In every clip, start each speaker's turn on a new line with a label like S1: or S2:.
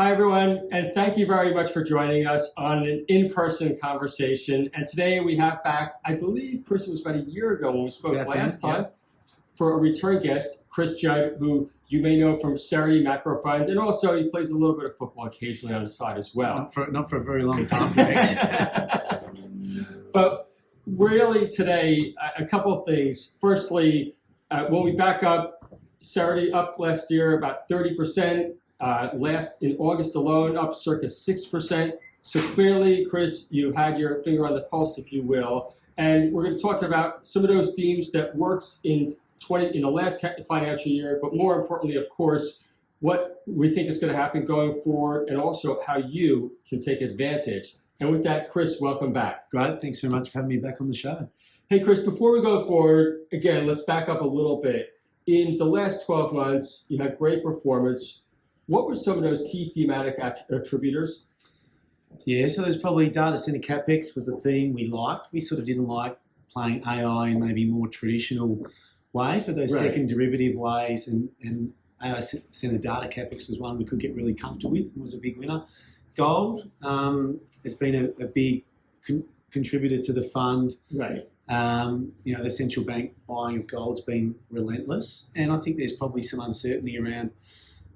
S1: Hi, everyone, and thank you very much for joining us on an in-person conversation. And today we have back, I believe, Chris, it was about a year ago when we spoke last time, for a return guest, Chris Judd, who you may know from Cerutty Macro Fund, and also he plays a little bit of football occasionally on the side as well.
S2: Not for a very long time, Greg.
S1: But really today, a couple of things. Firstly, when we back up, Cerutty up last year about 30%. Last in August alone, up circa 6%. So clearly, Chris, you had your finger on the pulse, if you will. And we're going to talk about some of those themes that worked in the last financial year, but more importantly, of course, what we think is going to happen going forward, and also how you can take advantage. And with that, Chris, welcome back.
S2: Great. Thanks so much for having me back on the show.
S1: Hey, Chris, before we go forward, again, let's back up a little bit. In the last 12 months, you had great performance. What were some of those key thematic attributors?
S2: Yeah, so there's probably data center capex was a theme we liked. We sort of didn't like playing AI in maybe more traditional ways, but those second derivative ways and AI center data capex was one we could get really comfortable with and was a big winner. Gold has been a big contributor to the fund.
S1: Right.
S2: The central bank buying of gold's been relentless, and I think there's probably some uncertainty around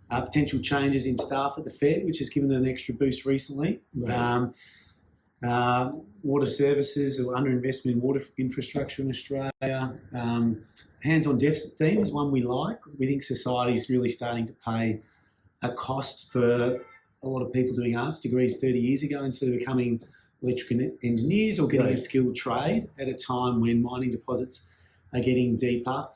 S2: potential changes in staff at the Fed, which has given it an extra boost recently. Right. Water services or underinvestment in water infrastructure in Australia. Hands-on deficit theme is one we like. We think society is really starting to pay a cost for a lot of people doing arts degrees 30 years ago instead of becoming electrical engineers or getting a skilled trade at a time when mining deposits are getting deeper.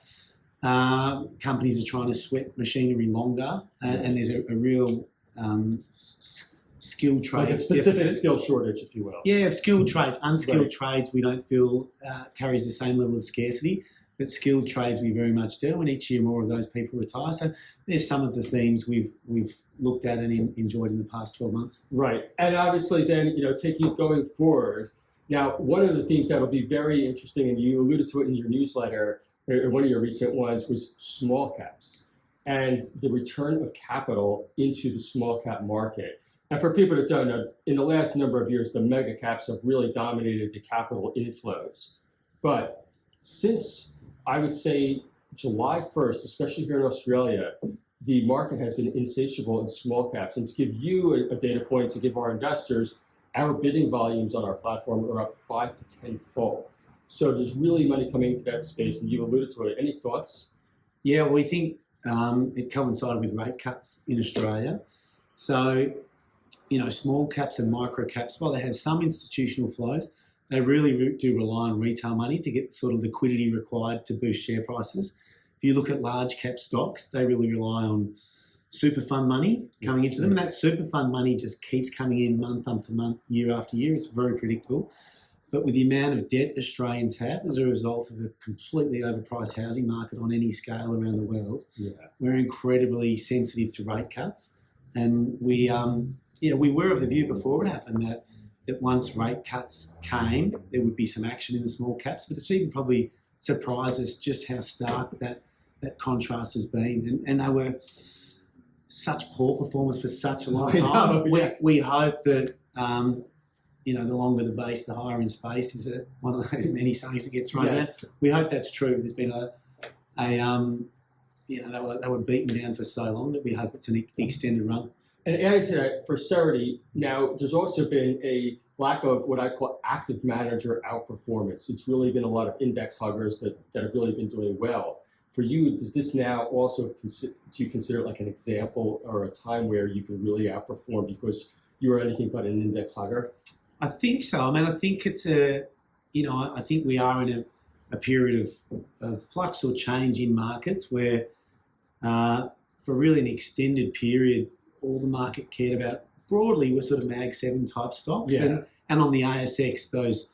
S2: Companies are trying to sweat machinery longer, and there's a real skilled trade,
S1: like a specific
S2: deficit.
S1: Skill shortage, if you will.
S2: Yeah, skilled trades. Unskilled trades we don't feel carries the same level of scarcity, but skilled trades we very much do, and each year more of those people retire. So there's some of the themes we've looked at and enjoyed in the past 12 months. Right,
S1: and obviously then, taking it going forward, now one of the themes that will be very interesting, and you alluded to it in your newsletter, one of your recent ones, was small caps and the return of capital into the small cap market. And for people that don't know, in the last number of years, the mega caps have really dominated the capital inflows. But since, I would say, July 1st, especially here in Australia, the market has been insatiable in small caps. And to give you a data point, to give our investors, our bidding volumes on our platform are up 5 to 10-fold. So there's really money coming into that space, and you alluded to it. Any thoughts?
S2: Yeah, we think it coincided with rate cuts in Australia. So, small caps and micro caps, while they have some institutional flows, they really do rely on retail money to get the sort of liquidity required to boost share prices. If you look at large cap stocks, they really rely on super fund money coming into them, and that super fund money just keeps coming in month after month, year after year. It's very predictable. But with the amount of debt Australians have as a result of a completely overpriced housing market on any scale around the world, we're incredibly sensitive to rate cuts. And we were of the view before it happened that once rate cuts came, there would be some action in the small caps. But it's even probably surprised us just how stark that contrast has been. And they were such poor performers for such a long time. We hope that... the longer the base, the higher in space is one of those many sayings that gets thrown around. We hope that's true. There's been they were beaten down for so long that we hope it's an extended run.
S1: And added to that, for Cerutty, now there's also been a lack of what I call active manager outperformance. It's really been a lot of index huggers that have really been doing well. For you, does this now also, do you consider it like an example or a time where you can really outperform because you are anything but an index hugger?
S2: I think so. I mean, I think it's I think we are in a period of flux or change in markets where for really an extended period, all the market cared about broadly were sort of Mag 7 type stocks. And on the ASX, those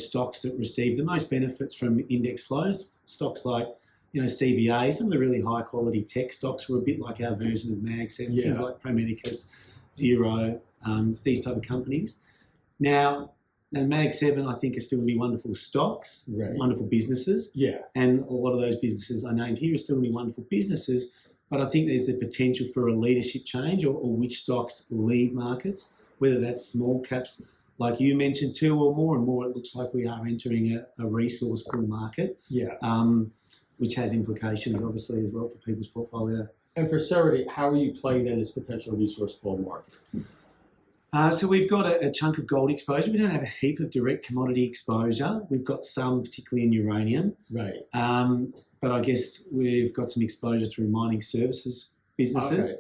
S2: stocks that received the most benefits from index flows, stocks like, CBA, some of the really high quality tech stocks were a bit like our version of Mag 7, things like Pro Medicus, Xero, these type of companies. Now, Mag 7, I think, are still going to be wonderful stocks, wonderful businesses. And a lot of those businesses I named here are still going to be wonderful businesses, but I think there's the potential for a leadership change or which stocks lead markets, whether that's small caps, like you mentioned, 2 or more and more. It looks like we are entering a resource pool market, which has implications, obviously, as well for people's portfolio.
S1: And for Cerutty, how are you playing in this potential resource pool market?
S2: So we've got a chunk of gold exposure. We don't have a heap of direct commodity exposure. We've got some, particularly in uranium.
S1: Right.
S2: But I guess we've got some exposure through mining services businesses.
S1: Okay.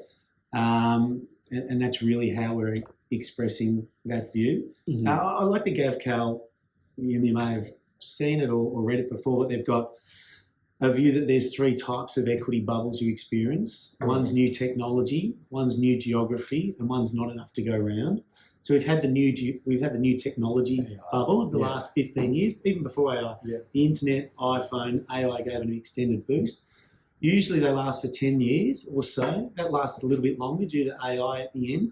S2: And that's really how we're expressing that view.
S1: Mm-hmm.
S2: I like the GavCal. You may have seen it or read it before, but they've got a view that there's 3 types of equity bubbles you experience. One's new technology, one's new geography, and one's not enough to go around. So we've had the new technology bubble of the last 15 years, even before AI.
S1: Yeah.
S2: The internet, iPhone, AI gave an extended boost. Usually they last for 10 years or so. That lasted a little bit longer due to AI at the end.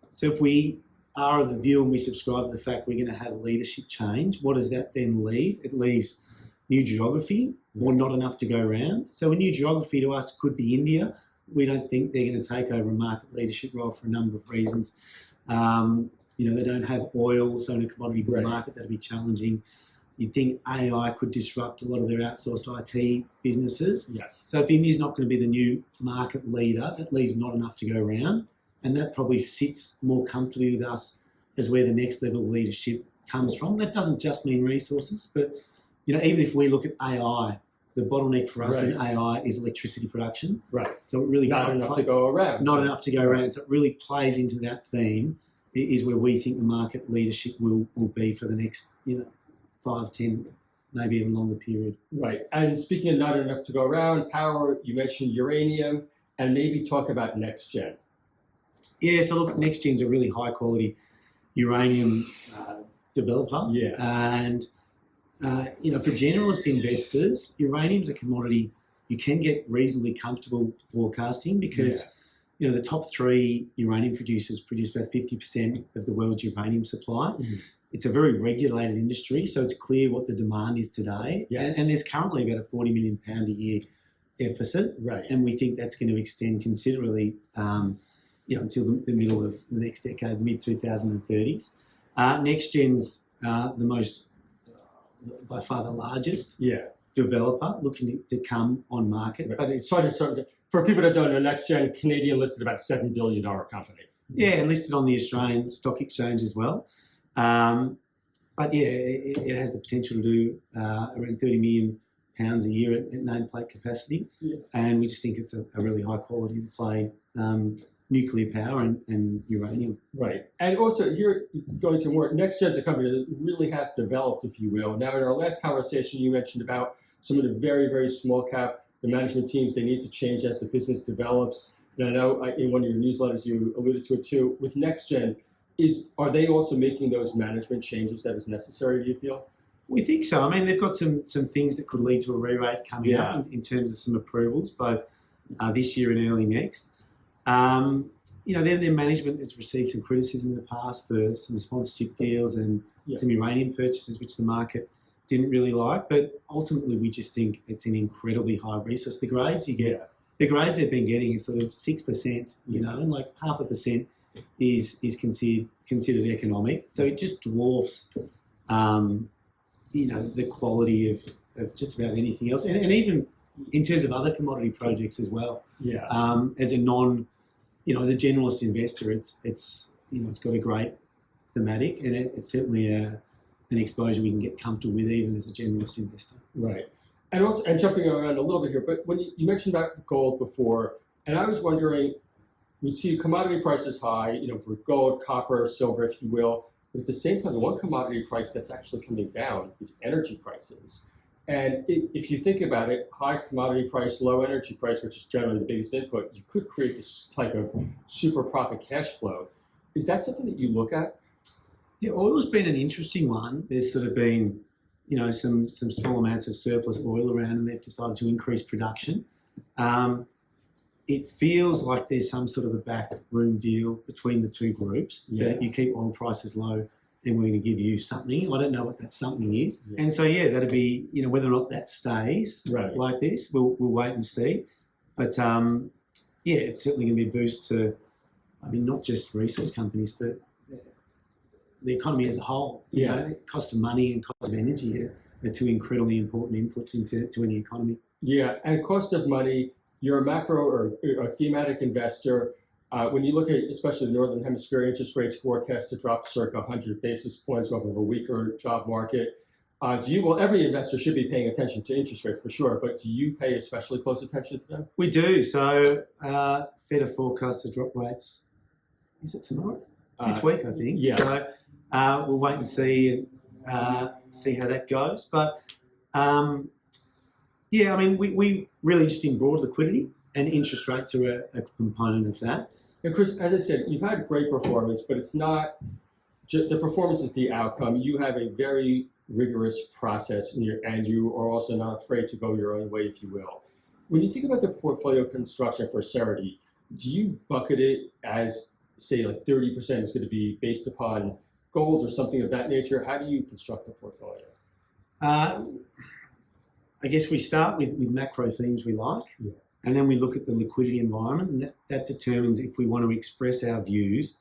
S2: So if we are of the view and we subscribe to the fact we're going to have leadership change, what does that then leave? It leaves new geography or not enough to go around. So a new geography to us could be India. We don't think they're going to take over a market leadership role for a number of reasons. They don't have oil, so in a commodity bull market that'd be challenging. You'd think AI could disrupt a lot of their outsourced IT businesses.
S1: Yes.
S2: So if India's not going to be the new market leader, that leaves not enough to go around. And that probably sits more comfortably with us as where the next level of leadership comes from. That doesn't just mean resources, but even if we look at AI, the bottleneck for us in AI is electricity production.
S1: Right.
S2: So it really
S1: not enough to go around.
S2: Not enough to go around. So it really plays into that theme. Is where we think the market leadership will be for the next 5, 10, maybe even longer period.
S1: Right. And speaking of not enough to go around, power, you mentioned uranium, and maybe talk about NextGen.
S2: Yeah. So look, NextGen's a really high quality uranium developer.
S1: Yeah.
S2: And for generalist investors, uranium's a commodity you can get reasonably comfortable forecasting because the top 3 uranium producers produce about 50% of the world's uranium supply. Mm-hmm. It's a very regulated industry, so it's clear what the demand is today.
S1: Yes.
S2: And there's currently about a £40 million a year deficit.
S1: Right.
S2: And we think that's going to extend considerably until the middle of the next decade, mid-2030s. NextGen's the most, by far the largest developer looking to come on market.
S1: Right.
S2: But it's
S1: for people that don't know, NextGen, Canadian listed, about $7 billion company.
S2: Yeah, and listed on the Australian Stock Exchange as well. But it has the potential to do around £30 million a year at nameplate capacity. Yeah. And we just think it's a really high quality to play nuclear power and uranium.
S1: Right. And also here, going to more, NextGen is a company that really has developed, if you will. Now, in our last conversation, you mentioned about some of the very, very small cap, the management teams, they need to change as the business develops. And I know in one of your newsletters, you alluded to it too. With NextGen, are they also making those management changes that is necessary, do you feel?
S2: We think so. I mean, they've got some things that could lead to a re-rate coming up in terms of some approvals, both this year and early next. Their management has received some criticism in the past for some sponsorship deals and some uranium purchases, which the market didn't really like. But ultimately, we just think it's an incredibly high resource. The grades you get, the grades they've been getting is sort of 6%, and like 0.5% is considered economic. So it just dwarfs, the quality of just about anything else, and even in terms of other commodity projects as well. Yeah. As a as a generalist investor, it's got a great thematic, and it's certainly an exposure we can get comfortable with even as a generalist investor.
S1: Right. And also, and jumping around a little bit here, but when you mentioned about gold before, and I was wondering, we see commodity prices high, for gold, copper, silver, if you will, but at the same time, the one commodity price that's actually coming down is energy prices. And if you think about it, high commodity price, low energy price, which is generally the biggest input, you could create this type of super profit cash flow. Is that something that you look at?
S2: Yeah, oil's been an interesting one. There's sort of been, some small amounts of surplus oil around, and they've decided to increase production. It feels like there's some sort of a backroom deal between the two groups that you keep oil prices low, then we're going to give you something. I don't know what that something is. Yeah. And so, that'll be, whether or not that stays like this, we'll wait and see. But, yeah, it's certainly going to be a boost to, I mean, not just resource companies, but the economy as a whole. You know, cost of money and cost of energy are two incredibly important inputs into any economy.
S1: Yeah, and cost of money, you're a macro or a thematic investor. When you look at, especially the Northern Hemisphere, interest rates forecast to drop circa 100 basis points off of a weaker job market. Well, every investor should be paying attention to interest rates for sure, but do you pay especially close attention to them?
S2: We do. So Fed are forecast to drop rates. Is it tomorrow? It's this week, I think.
S1: Yeah.
S2: So we'll wait and see how that goes. But yeah, I mean, we really just in broad liquidity, and interest rates are a component of that.
S1: And Chris, as I said, you've had great performance, but it's not the performance is the outcome. You have a very rigorous process, and you are also not afraid to go your own way, if you will. When you think about the portfolio construction for Cerutty, do you bucket it as, say, like 30% is going to be based upon gold or something of that nature? How do you construct the portfolio?
S2: I guess we start with macro themes we like, and then we look at the liquidity environment, and that determines if we want to express our views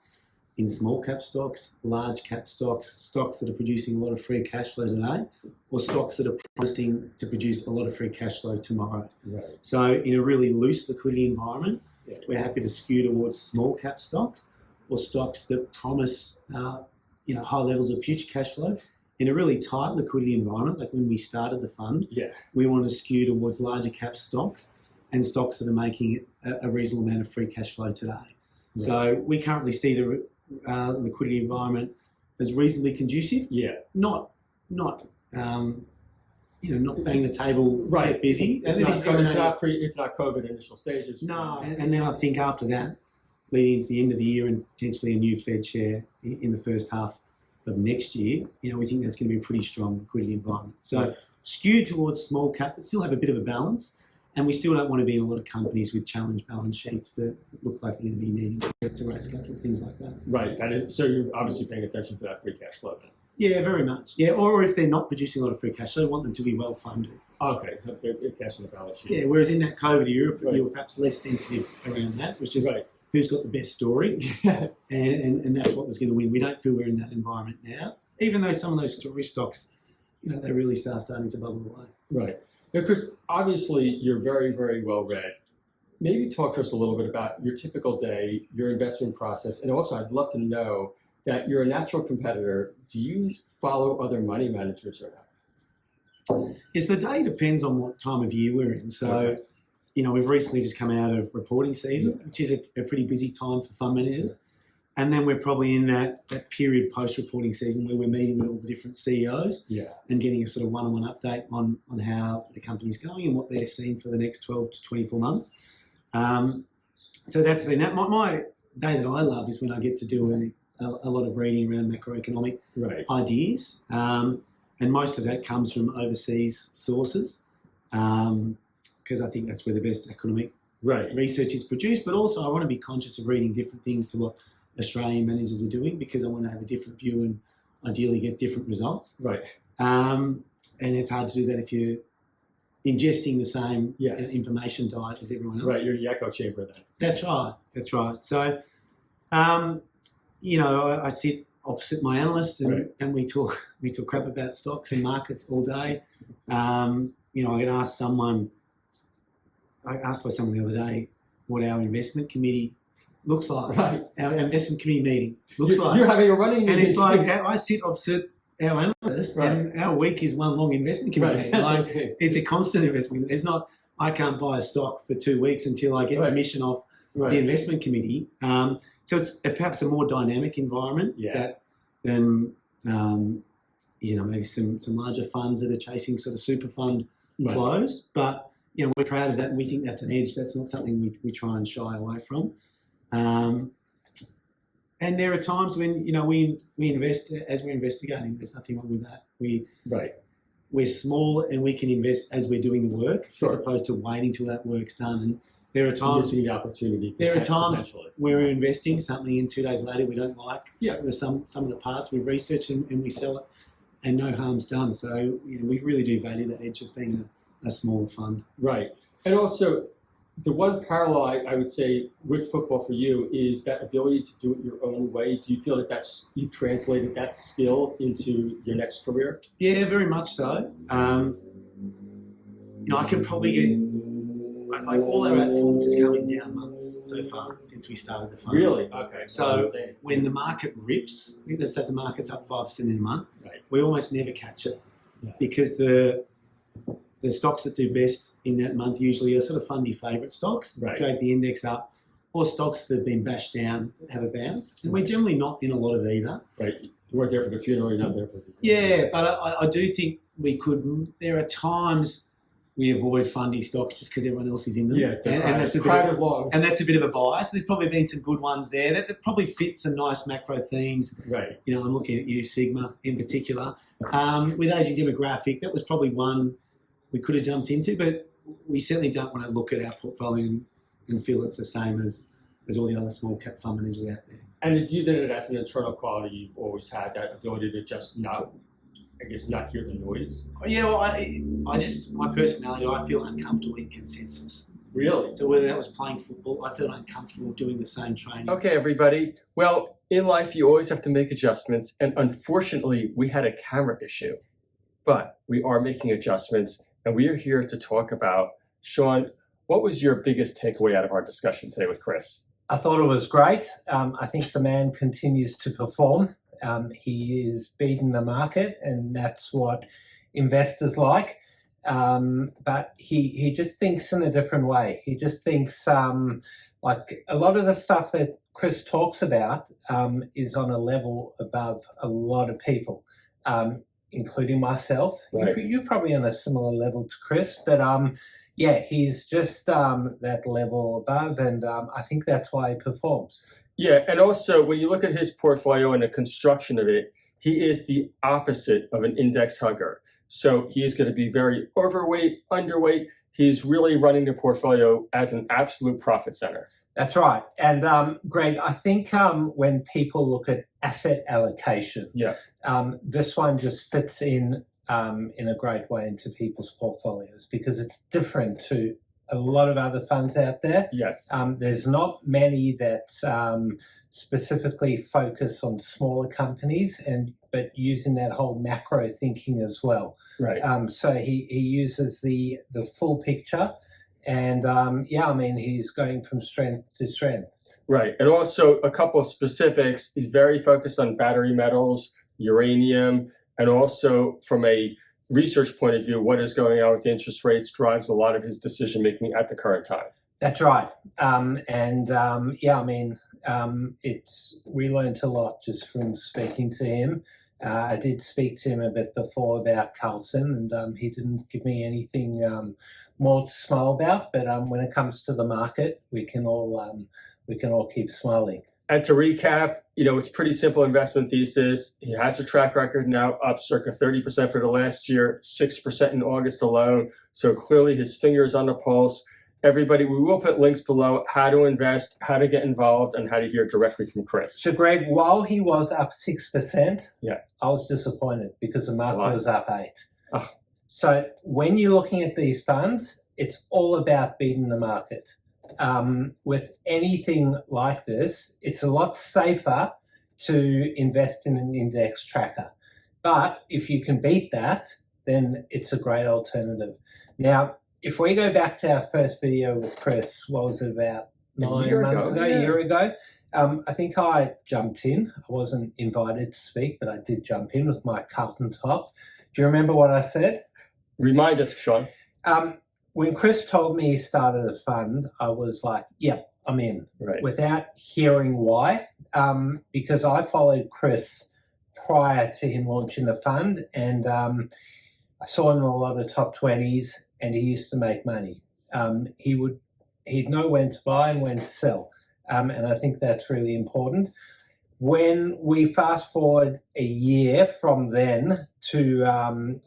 S2: in small cap stocks, large cap stocks, stocks that are producing a lot of free cash flow today, or stocks that are promising to produce a lot of free cash flow tomorrow.
S1: Right.
S2: So in a really loose liquidity environment, we're happy to skew towards small cap stocks or stocks that promise high levels of future cash flow. In a really tight liquidity environment, like when we started the fund, we want to skew towards larger cap stocks and stocks that are making a reasonable amount of free cash flow today. Right. So we currently see the liquidity environment as reasonably conducive. Not bang the table, get busy.
S1: It's not COVID initial stages.
S2: No, and then I think after that, leading into the end of the year and potentially a new Fed chair in the first half of next year, we think that's going to be a pretty strong liquidity environment. So skewed towards small cap, but still have a bit of a balance. And we still don't want to be in a lot of companies with challenge balance sheets that look like they're going to be needing to raise capital, things like that.
S1: Right. So you're obviously paying attention to that free cash flow.
S2: Yeah, very much. Yeah, or if they're not producing a lot of free cash, so I want them to be well funded.
S1: Okay, they're cash on the balance sheet.
S2: Yeah, whereas in that COVID era, you were perhaps less sensitive around that, which is who's got the best story, and that's what was going to win. We don't feel we're in that environment now, even though some of those story stocks, they really starting to bubble away.
S1: Right. Now, Chris, obviously you're very, very well read. Maybe talk to us a little bit about your typical day, your investment process, and also I'd love to know that you're a natural competitor. Do you follow other money managers or not?
S2: Yes, the day depends on what time of year we're in. So, we've recently just come out of reporting season, which is a pretty busy time for fund managers. And then we're probably in that period post-reporting season where we're meeting with all the different CEOs and getting a sort of one-on-one update on how the company's going and what they're seeing for the next 12 to 24 months. So that's been that. My day that I love is when I get to do a lot of reading around macroeconomic ideas. And most of that comes from overseas sources because I think that's where the best economic research is produced. But also I want to be conscious of reading different things to what Australian managers are doing because I want to have a different view and ideally get different results.
S1: Right.
S2: And it's hard to do that if you're ingesting the same information diet as everyone else.
S1: Right, you're the echo chamber then.
S2: That's right. So, I sit opposite my analyst and we talk crap about stocks and markets all day. I get asked by someone the other day what our investment committee looks like. Right. Our investment committee meeting looks like.
S1: You're having a running meeting.
S2: And it's like I sit opposite our analyst and our week is one long investment committee. It's a constant investment. It's not, I can't buy a stock for 2 weeks until I get permission off the investment committee. So it's perhaps a more dynamic environment than maybe some larger funds that are chasing sort of super fund flows. But we're proud of that and we think that's an edge. That's not something we try and shy away from. And there are times when we invest as we're investigating. There's nothing wrong with that. We're small and we can invest as we're doing the work as opposed to waiting till that work's done. And there are times
S1: the opportunity.
S2: There are times where we're investing something and 2 days later we don't like some of the parts we've researched and we sell it and no harm's done. So we really do value that edge of being a smaller fund.
S1: Right. And also the one parallel I would say with football for you is that ability to do it your own way. Do you feel that you've translated that skill into your next career?
S2: Yeah, very much so. I can probably get, like all our performance is coming down months so far since we started the fund.
S1: Really? Okay.
S2: So when the market rips, I think let's say the market's up 5% in a month,
S1: right,
S2: we almost never catch it because the stocks that do best in that month usually are sort of fundy favourite stocks that drag the index up, or stocks that have been bashed down that have a bounce. And we're generally not in a lot of either.
S1: Right. You weren't there for the funeral, you're not there for the funeral.
S2: Yeah, but I do think we could. There are times we avoid fundy stocks just because everyone else is in them.
S1: Yeah,
S2: and that's a bit of a bias. There's probably been some good ones there that probably fit some nice macro themes.
S1: Right.
S2: I'm looking at you, Sigma, in particular. With aging demographic, that was probably one we could have jumped into, but we certainly don't want to look at our portfolio and feel it's the same as all the other small cap fund managers out there.
S1: And if you did it as an internal quality, you've always had that ability to just not hear the noise?
S2: Yeah, well, I just, my personality, I feel uncomfortable in consensus.
S1: Really?
S2: So whether that was playing football, I felt uncomfortable doing the same training.
S1: Okay, everybody. Well, in life, you always have to make adjustments. And unfortunately, we had a camera issue. But we are making adjustments. And we are here to talk about, Shaun, what was your biggest takeaway out of our discussion today with Chris?
S3: I thought it was great. I think the man continues to perform. He is beating the market, and that's what investors like. But he just thinks in a different way. He just thinks like a lot of the stuff that Chris talks about is on a level above a lot of people, including myself.
S1: Right.
S3: You're probably on a similar level to Chris, but yeah, he's just that level above, and I think that's why he performs.
S1: Yeah, and also when you look at his portfolio and the construction of it, he is the opposite of an index hugger. So he is going to be very overweight, underweight. He's really running the portfolio as an absolute profit center.
S3: That's right. And Greg, I think when people look at asset allocation, this one just fits in a great way into people's portfolios because it's different to a lot of other funds out there.
S1: Yes.
S3: There's not many that specifically focus on smaller companies, but using that whole macro thinking as well.
S1: Right.
S3: So he uses the full picture, and he's going from strength to strength.
S1: Right. And also a couple of specifics. He's very focused on battery metals, uranium, and also from a research point of view, what is going on with interest rates drives a lot of his decision making at the current time.
S3: That's right. We learned a lot just from speaking to him. I did speak to him a bit before about Carlton, and he didn't give me anything more to smile about. But when it comes to the market, we can all keep smiling.
S1: And to recap, it's pretty simple investment thesis. He has a track record now up circa 30% for the last year, 6% in August alone. So clearly his finger is on the pulse. Everybody, we will put links below how to invest, how to get involved, and how to hear directly from Chris.
S3: So Greg, while he was up 6%, I was disappointed because the market was up 8%.
S1: Oh.
S3: So when you're looking at these funds, it's all about beating the market. With anything like this, it's a lot safer to invest in an index tracker. But if you can beat that, then it's a great alternative. Now, if we go back to our first video with Chris, what was it, about 9 months ago, a year ago? I think I jumped in. I wasn't invited to speak, but I did jump in with my Carlton top. Do you remember what I said?
S1: Remind us, Shaun.
S3: When Chris told me he started a fund, I was like, yep, I'm in, without hearing why, because I followed Chris prior to him launching the fund, and I saw him in a lot of top 20s, and he used to make money. He'd know when to buy and when to sell, and I think that's really important. When we fast forward a year from then to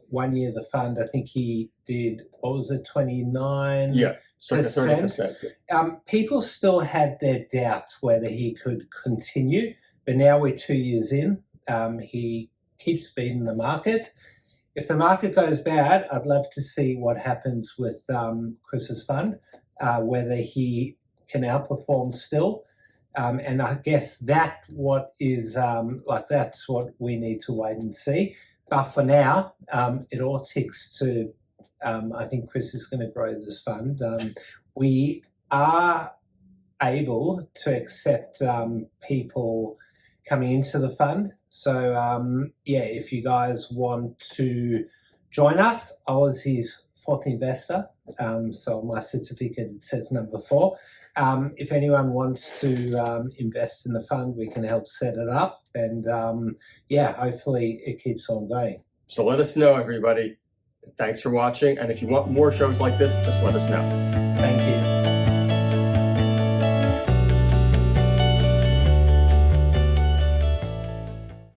S3: 1 year of the fund, I think he did, 29%?
S1: Yeah, circa 30%.
S3: People still had their doubts whether he could continue, but now we're 2 years in. He keeps beating the market. If the market goes bad, I'd love to see what happens with Chris's fund. whether he can outperform still. And I guess that's what we need to wait and see. But for now, it all ticks to, I think Chris is going to grow this fund. We are able to accept people coming into the fund. So, if you guys want to join us, I was his fourth investor. So on my certificate, it says number 4. If anyone wants to invest in the fund, we can help set it up. And hopefully it keeps on going.
S1: So let us know, everybody. Thanks for watching. And if you want more shows like this, just let us know.
S3: Thank you.